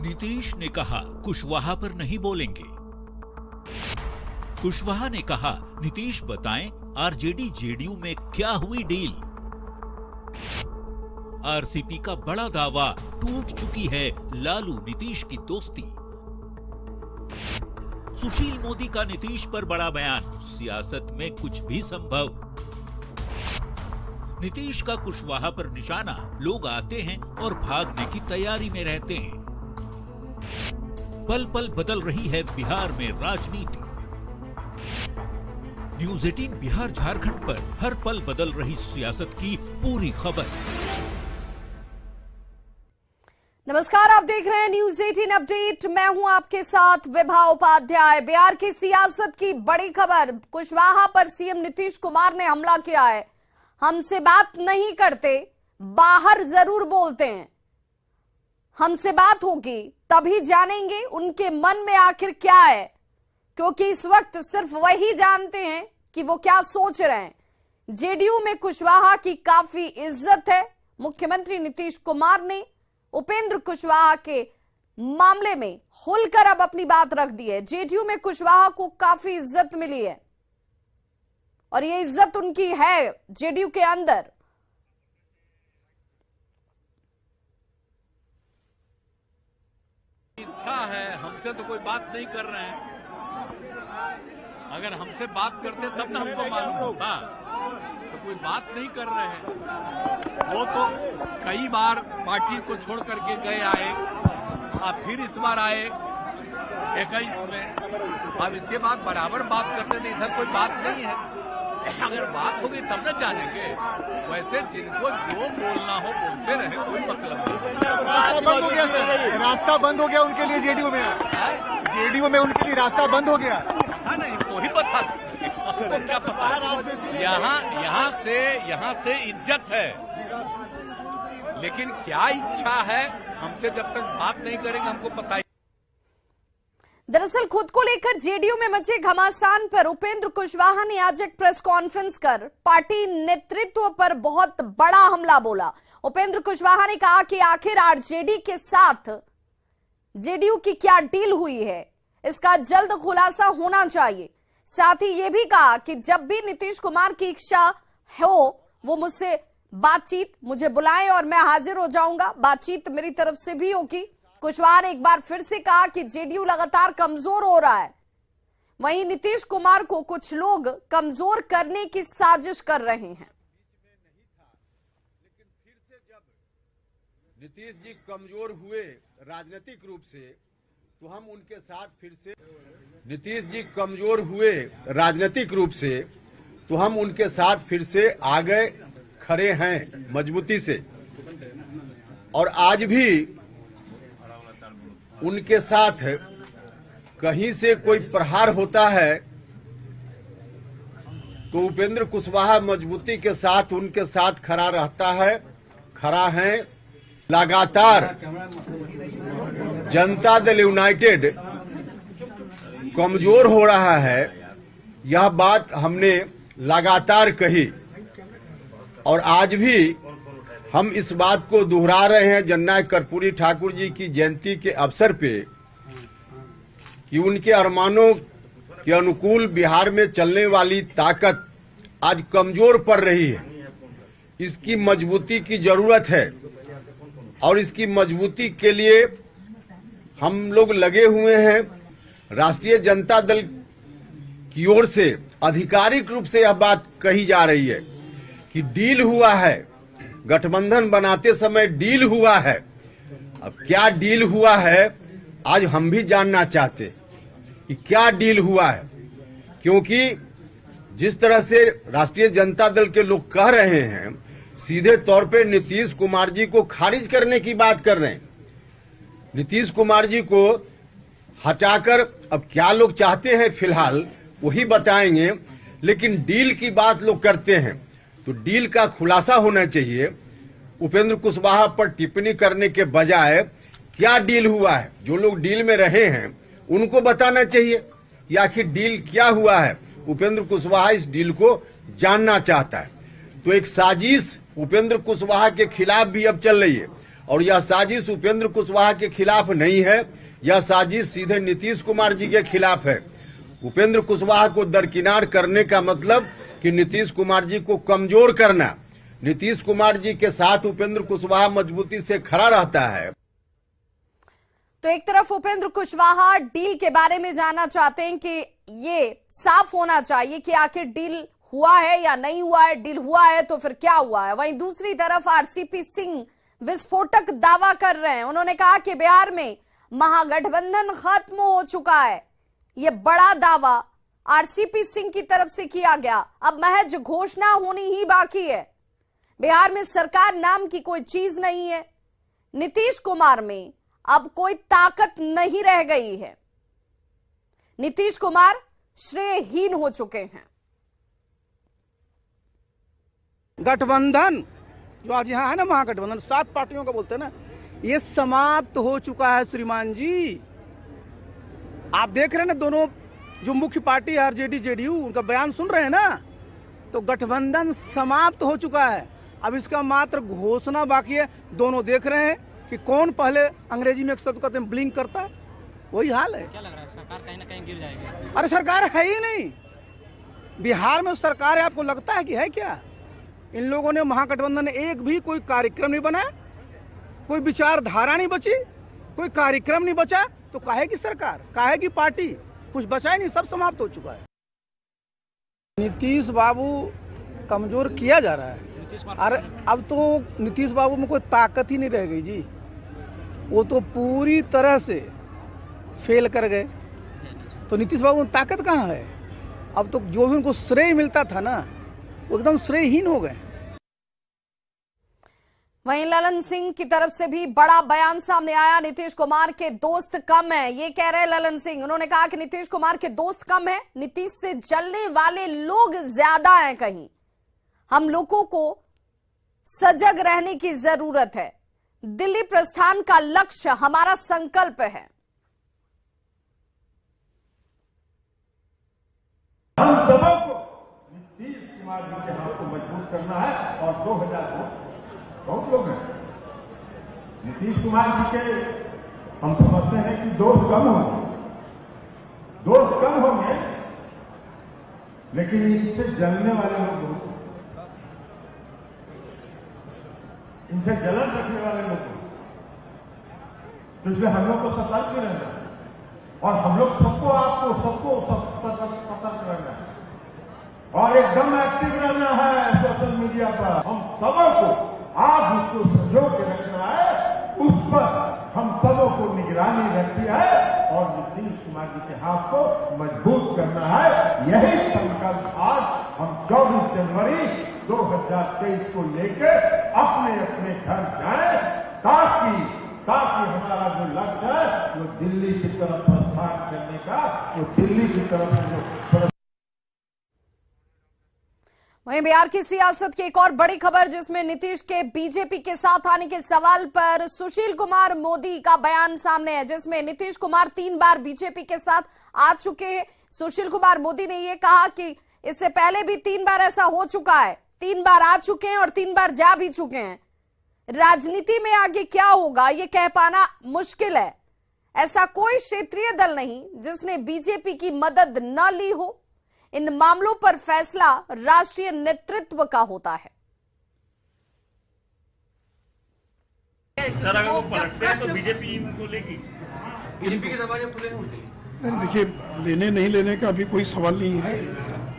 नीतीश ने कहा कुशवाहा पर नहीं बोलेंगे। कुशवाहा ने कहा नीतीश बताएं आरजेडी जेडीयू में क्या हुई डील। आरसीपी का बड़ा दावा, टूट चुकी है लालू नीतीश की दोस्ती। सुशील मोदी का नीतीश पर बड़ा बयान, सियासत में कुछ भी संभव। नीतीश का कुशवाहा पर निशाना, लोग आते हैं और भागने की तैयारी में रहते हैं। पल पल बदल रही है बिहार में राजनीति। न्यूज 18 बिहार झारखंड पर हर पल बदल रही सियासत की पूरी खबर। नमस्कार, आप देख रहे हैं न्यूज 18 अपडेट। मैं हूं आपके साथ विभा उपाध्याय। बिहार की सियासत की बड़ी खबर, कुशवाहा पर सीएम नीतीश कुमार ने हमला किया है। हमसे बात नहीं करते, बाहर जरूर बोलते हैं। हमसे बात होगी तभी जानेंगे उनके मन में आखिर क्या है, क्योंकि इस वक्त सिर्फ वही जानते हैं कि वो क्या सोच रहे हैं। जेडीयू में कुशवाहा की काफी इज्जत है। मुख्यमंत्री नीतीश कुमार ने उपेंद्र कुशवाहा के मामले में खुलकर अब अपनी बात रख दी है। जेडीयू में कुशवाहा को काफी इज्जत मिली है और ये इज्जत उनकी है जेडीयू के अंदर। इच्छा है, हमसे तो कोई बात नहीं कर रहे हैं। अगर हमसे बात करते तब ना हमको मालूम होता, तो कोई बात नहीं कर रहे हैं। वो तो कई बार पार्टी को छोड़ करके गए आए, अब फिर इस बार आए 21 में। अब इसके बाद बराबर बात करते थे, इधर कोई बात नहीं है। अगर बात होगी तब न जानेंगे। वैसे जिनको जो बोलना हो बोलते रहे, कोई मतलब नहीं। बंद हो गया सर, रास्ता बंद हो गया उनके लिए जेडीयू में। जेडीयू में उनके लिए रास्ता बंद हो गया। हाँ नहीं, तो ही बता आपको क्या पता। यहाँ से इज्जत है, लेकिन क्या इच्छा है हमसे जब तक बात नहीं करेंगे हमको पता ही। दरअसल खुद को लेकर जेडीयू में मचे घमासान पर उपेंद्र कुशवाहा ने आज एक प्रेस कॉन्फ्रेंस कर पार्टी नेतृत्व पर बहुत बड़ा हमला बोला। उपेंद्र कुशवाहा ने कहा कि आखिर आरजेडी के साथ जेडीयू की क्या डील हुई है, इसका जल्द खुलासा होना चाहिए। साथ ही यह भी कहा कि जब भी नीतीश कुमार की इच्छा हो वो मुझसे बातचीत, मुझे बुलाएं और मैं हाजिर हो जाऊंगा। बातचीत मेरी तरफ से भी होगी। कुशवाहा ने एक बार फिर से कहा कि जेडीयू लगातार कमजोर हो रहा है, वहीं नीतीश कुमार को कुछ लोग कमजोर करने की साजिश कर रहे हैं। लेकिन फिर से जब नीतीश जी कमजोर हुए राजनीतिक रूप से, तो हम उनके साथ फिर से नीतीश जी कमजोर हुए राजनीतिक रूप से, तो हम उनके साथ फिर से आगे खड़े हैं मजबूती से। और आज भी उनके साथ कहीं से कोई प्रहार होता है तो उपेंद्र कुशवाहा मजबूती के साथ उनके साथ खड़ा रहता है, खड़ा है। लगातार जनता दल यूनाइटेड कमजोर हो रहा है, यह बात हमने लगातार कही और आज भी हम इस बात को दोहरा रहे हैं जननायक कर्पूरी ठाकुर जी की जयंती के अवसर पे कि उनके अरमानों के अनुकूल बिहार में चलने वाली ताकत आज कमजोर पड़ रही है। इसकी मजबूती की जरूरत है और इसकी मजबूती के लिए हम लोग लगे हुए हैं। राष्ट्रीय जनता दल की ओर से आधिकारिक रूप से यह बात कही जा रही है कि डील हुआ है, गठबंधन बनाते समय डील हुआ है। अब क्या डील हुआ है आज हम भी जानना चाहते कि क्या डील हुआ है, क्योंकि जिस तरह से राष्ट्रीय जनता दल के लोग कह रहे हैं, सीधे तौर पे नीतीश कुमार जी को खारिज करने की बात कर रहे हैं। नीतीश कुमार जी को हटाकर अब क्या लोग चाहते हैं फिलहाल वही बताएंगे, लेकिन डील की बात लोग करते हैं तो डील का खुलासा होना चाहिए। उपेंद्र कुशवाहा पर टिप्पणी करने के बजाय क्या डील हुआ है, जो लोग डील में रहे हैं उनको बताना चाहिए कि आखिर डील क्या हुआ है। उपेंद्र कुशवाहा इस डील को जानना चाहता है। तो एक साजिश उपेंद्र कुशवाहा के खिलाफ भी अब चल रही है और यह साजिश उपेंद्र कुशवाहा के खिलाफ नहीं है, यह साजिश सीधे नीतीश कुमार जी के खिलाफ है। उपेंद्र कुशवाहा को दरकिनार करने का मतलब कि नीतीश कुमार जी को कमजोर करना। नीतीश कुमार जी के साथ उपेंद्र कुशवाहा मजबूती से खड़ा रहता है। तो एक तरफ उपेंद्र कुशवाहा डील के बारे में जानना चाहते हैं कि ये साफ होना चाहिए कि आखिर डील हुआ है या नहीं हुआ है, डील हुआ है तो फिर क्या हुआ है। वहीं दूसरी तरफ आरसीपी सिंह विस्फोटक दावा कर रहे हैं। उन्होंने कहा कि बिहार में महागठबंधन खत्म हो चुका है। यह बड़ा दावा आरसीपी सिंह की तरफ से किया गया। अब महज घोषणा होनी ही बाकी है। बिहार में सरकार नाम की कोई चीज नहीं है। नीतीश कुमार में अब कोई ताकत नहीं रह गई है। नीतीश कुमार श्रेयहीन हो चुके हैं। गठबंधन जो आज यहाँ है ना, महागठबंधन 7 पार्टियों का बोलते हैं ना, ये समाप्त हो चुका है श्रीमान जी। आप देख रहे हैं ना, दोनों जो मुख्य पार्टी है आरजेडी जेडीयू, उनका बयान सुन रहे हैं ना, तो गठबंधन समाप्त हो चुका है। अब इसका मात्र घोषणा बाकी है। दोनों देख रहे हैं कि कौन पहले, अंग्रेजी में एक शब्द कहते हैं ब्लिंक करता है, वही हाल है। क्या लग रहा है सरकार कहीं ना कहीं गिर जाएगी? अरे सरकार है ही नहीं। बिहार में सरकार है, आपको लगता है कि है क्या? इन लोगों ने महागठबंधन ने एक भी कोई कार्यक्रम नहीं बनाया, कोई विचारधारा नहीं बची, कोई कार्यक्रम नहीं बचा, तो काहे की सरकार, काहे की पार्टी, कुछ बचा ही नहीं, सब समाप्त हो चुका है। नीतीश बाबू कमजोर किया जा रहा है। अरे अब तो नीतीश बाबू में कोई ताकत ही नहीं रह गई जी। वो तो पूरी तरह से फेल कर गए। तो नीतीश बाबू में ताकत कहाँ है? अब तो जो भी उनको श्रेय मिलता था ना, वो एकदम श्रेयहीन हो गए। वहीं ललन सिंह की तरफ से भी बड़ा बयान सामने आया। नीतीश कुमार के दोस्त कम है, ये कह रहे ललन सिंह। उन्होंने कहा कि नीतीश कुमार के दोस्त कम है, नीतीश से जलने वाले लोग ज्यादा हैं। कहीं हम लोगों को सजग रहने की जरूरत है। दिल्ली प्रस्थान का लक्ष्य हमारा संकल्प है। हम सबों को नीतीश कुमार जी के हाथ को मजबूत करना है। और 2002 बहुत लोग हैं नीतीश कुमार जी के, हम समझते हैं कि दोस्त कम होंगे, लेकिन इनसे जलने वाले लोग बहुत, इनसे जलन रखने वाले लोग, तो इसलिए हम लोग को सतर्क भी रहना है। और हम लोग सबको सतर्क रहना है और एकदम एक्टिव रहना है सोशल मीडिया पर। हम सबों को आज उसको संजो के रखना है, उस पर हम सबों को निगरानी रखनी है और नीतीश कुमार जी के हाथ को मजबूत करना है। यही संकल्प आज हम 24 जनवरी 2023 को लेकर अपने अपने घर जाएं, ताकि हमारा जो लक्ष्य है वो दिल्ली की तरफ प्रस्थान करने का, वो दिल्ली की तरफ। वहीं बिहार की सियासत की एक और बड़ी खबर, जिसमें नीतीश के बीजेपी के साथ आने के सवाल पर सुशील कुमार मोदी का बयान सामने है, जिसमें नीतीश कुमार 3 बार बीजेपी के साथ आ चुके हैं। सुशील कुमार मोदी ने यह कहा कि इससे पहले भी 3 बार ऐसा हो चुका है, 3 बार आ चुके हैं और 3 बार जा भी चुके हैं। राजनीति में आगे क्या होगा ये कह पाना मुश्किल है। ऐसा कोई क्षेत्रीय दल नहीं जिसने बीजेपी की मदद न ली हो। इन मामलों पर फैसला राष्ट्रीय नेतृत्व का होता है। सर अगर वो पलटते हैं तो बीजेपी इनको लेगी? बीजेपी के दरवाजे खुले होंगे? नहीं, देखिए, लेने नहीं लेने का अभी कोई सवाल नहीं है,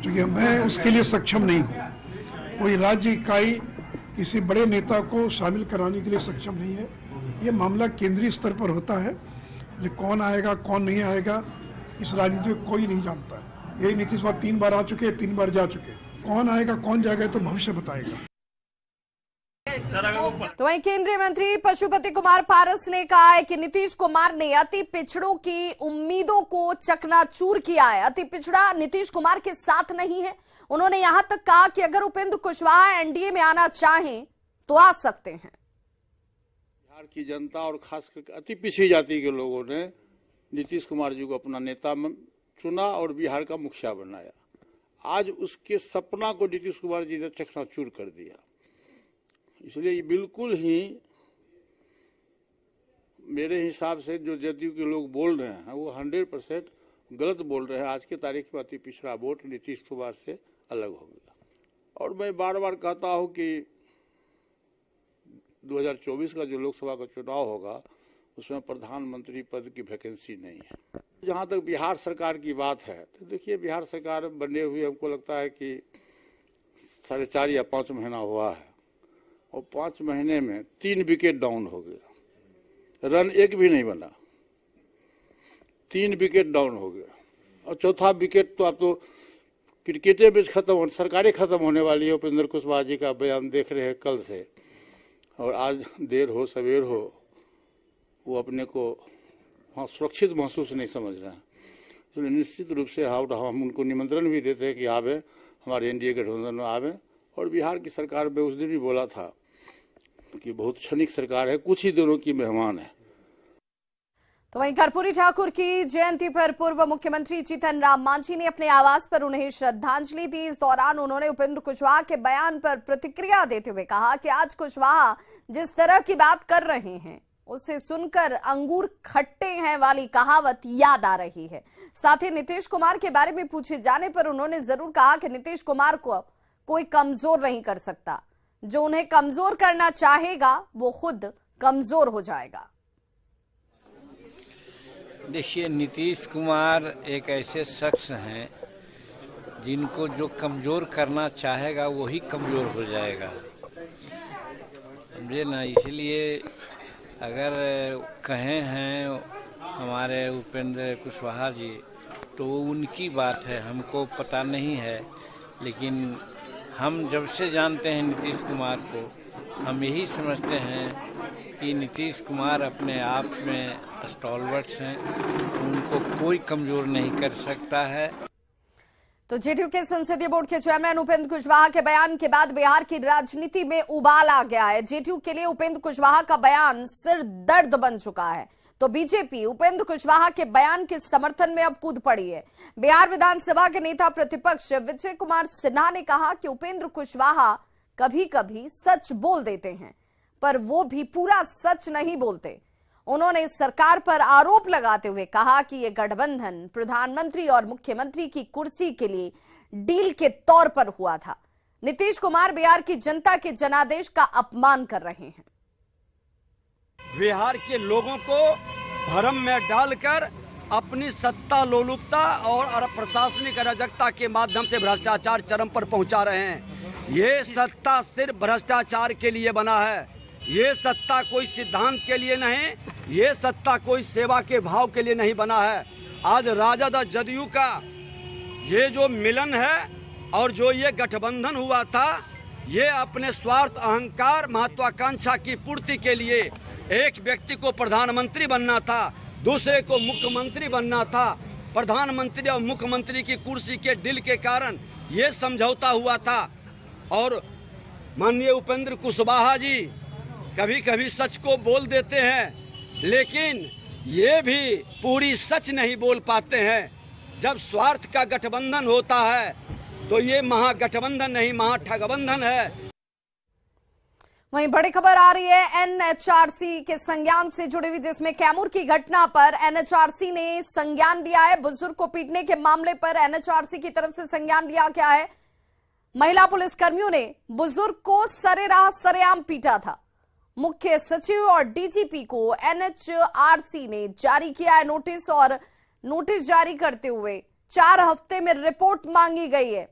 क्योंकि मैं उसके लिए सक्षम नहीं हूँ। कोई राज्य इकाई किसी बड़े नेता को शामिल कराने के लिए सक्षम नहीं है। ये मामला केंद्रीय स्तर पर होता है। लेकिन कौन आएगा कौन नहीं आएगा इस राजनीति में कोई नहीं जानता है। यही नीतीश कुमार 3 बार आ चुके, 3 बार जा चुके। कौन आएगा कौन जाएगा तो भविष्य बताएगा। तो वहीं केंद्रीय मंत्री पशुपति कुमार पारस ने कहा है कि नीतीश कुमार ने अति पिछड़ों की उम्मीदों को चकनाचूर किया है। अति पिछड़ा नीतीश कुमार के साथ नहीं है। उन्होंने यहां तक कहा कि अगर उपेंद्र कुशवाहा एनडीए में आना चाहें तो आ सकते हैं। बिहार की जनता और खासकर अति पिछड़ी जाति के लोगों ने नीतीश कुमार जी को अपना नेता चुना और बिहार का मुखिया बनाया। आज उसके सपना को नीतीश कुमार जी ने चकनाचूर कर दिया। इसलिए ये बिल्कुल ही मेरे हिसाब से जो जदयू के लोग बोल रहे हैं वो 100% गलत बोल रहे हैं। आज के तारीख में अति पिछड़ा वोट नीतीश कुमार से अलग हो गया। और मैं बार बार कहता हूं कि 2024 का जो लोकसभा का चुनाव होगा उसमें प्रधानमंत्री पद की वैकेंसी नहीं है। जहां तक बिहार सरकार की बात है तो देखिए, बिहार सरकार बने हुए हमको लगता है कि 4.5 या 5 महीना हुआ है और 5 महीने में 3 विकेट डाउन हो गया, रन एक भी नहीं बना, 3 विकेट डाउन हो गया। और चौथा विकेट तो अब तो क्रिकेटे में खत्म, सरकारें खत्म होने वाली है। उपेंद्र कुशवाहा जी का बयान देख रहे हैं कल से, और आज देर हो सवेर हो वो अपने को वहाँ सुरक्षित महसूस नहीं समझ रहे हैं। इसलिए निश्चित रूप से हम उनको निमंत्रण भी देते हैं कि आवे, हमारे एनडीए गठबंधन में आवे। और बिहार की सरकार में उस दिन भी बोला था कि बहुत क्षणिक सरकार है, कुछ ही दिनों की मेहमान है। तो वहीं कर्पूरी ठाकुर की जयंती पर पूर्व मुख्यमंत्री जीतन राम मांझी ने अपने आवास पर उन्हें श्रद्धांजलि दी। इस दौरान उन्होंने उपेंद्र कुशवाहा के बयान पर प्रतिक्रिया देते हुए कहा कि आज कुशवाहा जिस तरह की बात कर रहे हैं उसे सुनकर अंगूर खट्टे हैं वाली कहावत याद आ रही है। साथ ही नीतीश कुमार के बारे में पूछे जाने पर उन्होंने जरूर कहा कि नीतीश कुमार को कोई कमजोर नहीं कर सकता, जो उन्हें कमजोर करना चाहेगा वो खुद कमजोर हो जाएगा। देखिए, नीतीश कुमार एक ऐसे शख्स हैं जिनको जो कमजोर करना चाहेगा वही कमजोर हो जाएगा, समझे ना। इसलिए अगर कहे हैं हमारे उपेंद्र कुशवाहा जी तो वो उनकी बात है, हमको पता नहीं है। लेकिन हम जब से जानते हैं नीतीश कुमार को, हम यही समझते हैं कि नीतीश कुमार अपने आप में स्टॉलवर्ट्स हैं, उनको कोई कमजोर नहीं कर सकता है। तो जेडीयू के संसदीय बोर्ड के चेयरमैन उपेंद्र कुशवाहा के बयान के बाद बिहार की राजनीति में उबाल आ गया है। जेडीयू के लिए उपेंद्र कुशवाहा का बयान सिर दर्द बन चुका है, तो बीजेपी उपेंद्र कुशवाहा के बयान के समर्थन में अब कूद पड़ी है। बिहार विधानसभा के नेता प्रतिपक्ष विजय कुमार सिन्हा ने कहा कि उपेंद्र कुशवाहा कभी कभी सच बोल देते हैं, पर वो भी पूरा सच नहीं बोलते। उन्होंने सरकार पर आरोप लगाते हुए कहा कि यह गठबंधन प्रधानमंत्री और मुख्यमंत्री की कुर्सी के लिए डील के तौर पर हुआ था। नीतीश कुमार बिहार की जनता के जनादेश का अपमान कर रहे हैं। बिहार के लोगों को भ्रम में डालकर अपनी सत्ता लोलुपता और प्रशासनिक अराजकता के माध्यम से भ्रष्टाचार चरम पर पहुंचा रहे हैं। ये सत्ता सिर्फ भ्रष्टाचार के लिए बना है, ये सत्ता कोई सिद्धांत के लिए नहीं, ये सत्ता कोई सेवा के भाव के लिए नहीं बना है। आज राजद और जदयू का ये जो मिलन है और जो ये गठबंधन हुआ था, ये अपने स्वार्थ, अहंकार, महत्वाकांक्षा की पूर्ति के लिए एक व्यक्ति को प्रधानमंत्री बनना था, दूसरे को मुख्यमंत्री बनना था। प्रधानमंत्री और मुख्यमंत्री की कुर्सी के डील के कारण ये समझौता हुआ था। और माननीय उपेंद्र कुशवाहा जी कभी कभी सच को बोल देते हैं, लेकिन ये भी पूरी सच नहीं बोल पाते हैं। जब स्वार्थ का गठबंधन होता है तो ये महागठबंधन नहीं, महाठगबंधन है। वहीं बड़ी खबर आ रही है एनएचआरसी के संज्ञान से जुड़ी हुई, जिसमें कैमूर की घटना पर एनएचआरसी ने संज्ञान लिया है। बुजुर्ग को पीटने के मामले पर एनएचआरसी की तरफ से संज्ञान लिया गया है। महिला पुलिस कर्मियों ने बुजुर्ग को सरेराह सरेआम पीटा था। मुख्य सचिव और डीजीपी को एनएचआरसी ने जारी किया है नोटिस, और नोटिस जारी करते हुए 4 हफ्ते में रिपोर्ट मांगी गई है।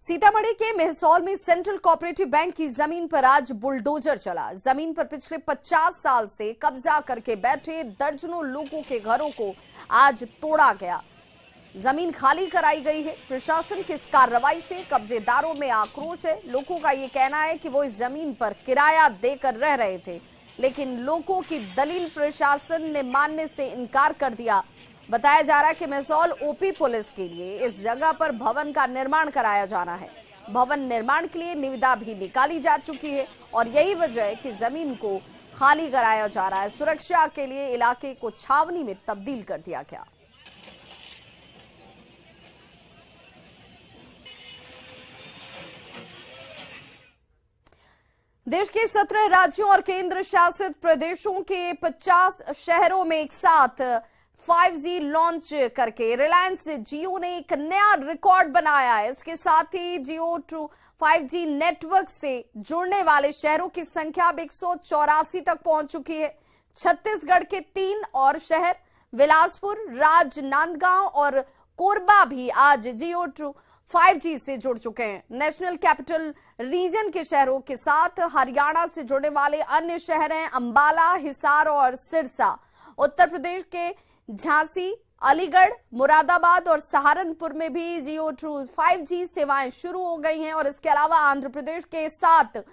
सीतामढ़ी के मेहसौल में सेंट्रल कोऑपरेटिव बैंक की जमीन पर आज बुलडोजर चला। जमीन पर पिछले 50 साल से कब्जा करके बैठे दर्जनों लोगों के घरों को आज तोड़ा गया। जमीन खाली कराई गई है। प्रशासन की इस कार्रवाई से कब्जेदारों में आक्रोश है। लोगों का यह कहना है कि वो इस जमीन पर किराया देकर रह रहे थे, लेकिन लोगों की दलील प्रशासन ने मानने से इनकार कर दिया। बताया जा रहा है कि मेहसौल ओपी पुलिस के लिए इस जगह पर भवन का निर्माण कराया जाना है। भवन निर्माण के लिए निविदा भी निकाली जा चुकी है और यही वजह है कि जमीन को खाली कराया जा रहा है। सुरक्षा के लिए इलाके को छावनी में तब्दील कर दिया गया। देश के 17 राज्यों और केंद्र शासित प्रदेशों के 50 शहरों में एक साथ 5G लॉन्च करके रिलायंस जियो ने एक नया रिकॉर्ड बनाया है। इसके साथ ही जियो 5G नेटवर्क से जुड़ने वाले शहरों की संख्या अब 184 तक पहुंच चुकी है। छत्तीसगढ़ के 3 और शहर बिलासपुर, राजनांदगांव और कोरबा भी आज जियो 5G से जुड़ चुके हैं। नेशनल कैपिटल रीजन के शहरों के साथ हरियाणा से जुड़ने वाले अन्य शहर हैं अंबाला, हिसार और सिरसा। उत्तर प्रदेश के झांसी, अलीगढ़, मुरादाबाद और सहारनपुर में भी जियो 5G सेवाएं शुरू हो गई हैं। और इसके अलावा आंध्र प्रदेश के 7,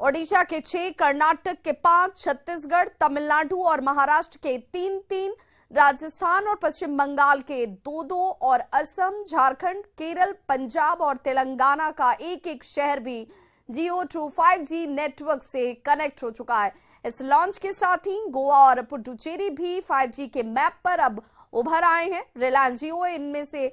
ओडिशा के 6, कर्नाटक के 5, छत्तीसगढ़, तमिलनाडु और महाराष्ट्र के 3-3, राजस्थान और पश्चिम बंगाल के 2-2 और असम, झारखंड, केरल, पंजाब और तेलंगाना का 1-1 शहर भी जियो 5G नेटवर्क से कनेक्ट हो चुका है। इस लॉन्च के साथ ही गोवा और पुडुचेरी भी 5G के मैप पर अब उभर आए हैं। रिलायंस जियो इनमें से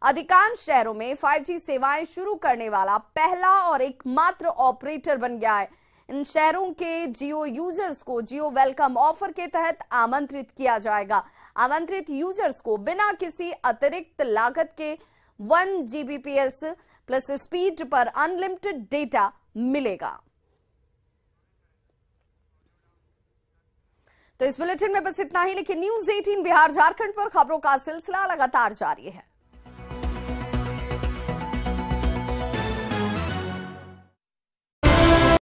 अधिकांश शहरों में 5G सेवाएं शुरू करने वाला पहला और एकमात्र ऑपरेटर बन गया है। इन शहरों के जियो यूजर्स को जियो वेलकम ऑफर के तहत आमंत्रित किया जाएगा। आमंत्रित यूजर्स को बिना किसी अतिरिक्त लागत के 1 Gbps प्लस स्पीड पर अनलिमिटेड डेटा मिलेगा। तो इस बुलेटिन में बस इतना ही, लेकिन न्यूज़ 18 बिहार झारखंड पर खबरों का सिलसिला लगातार जारी है।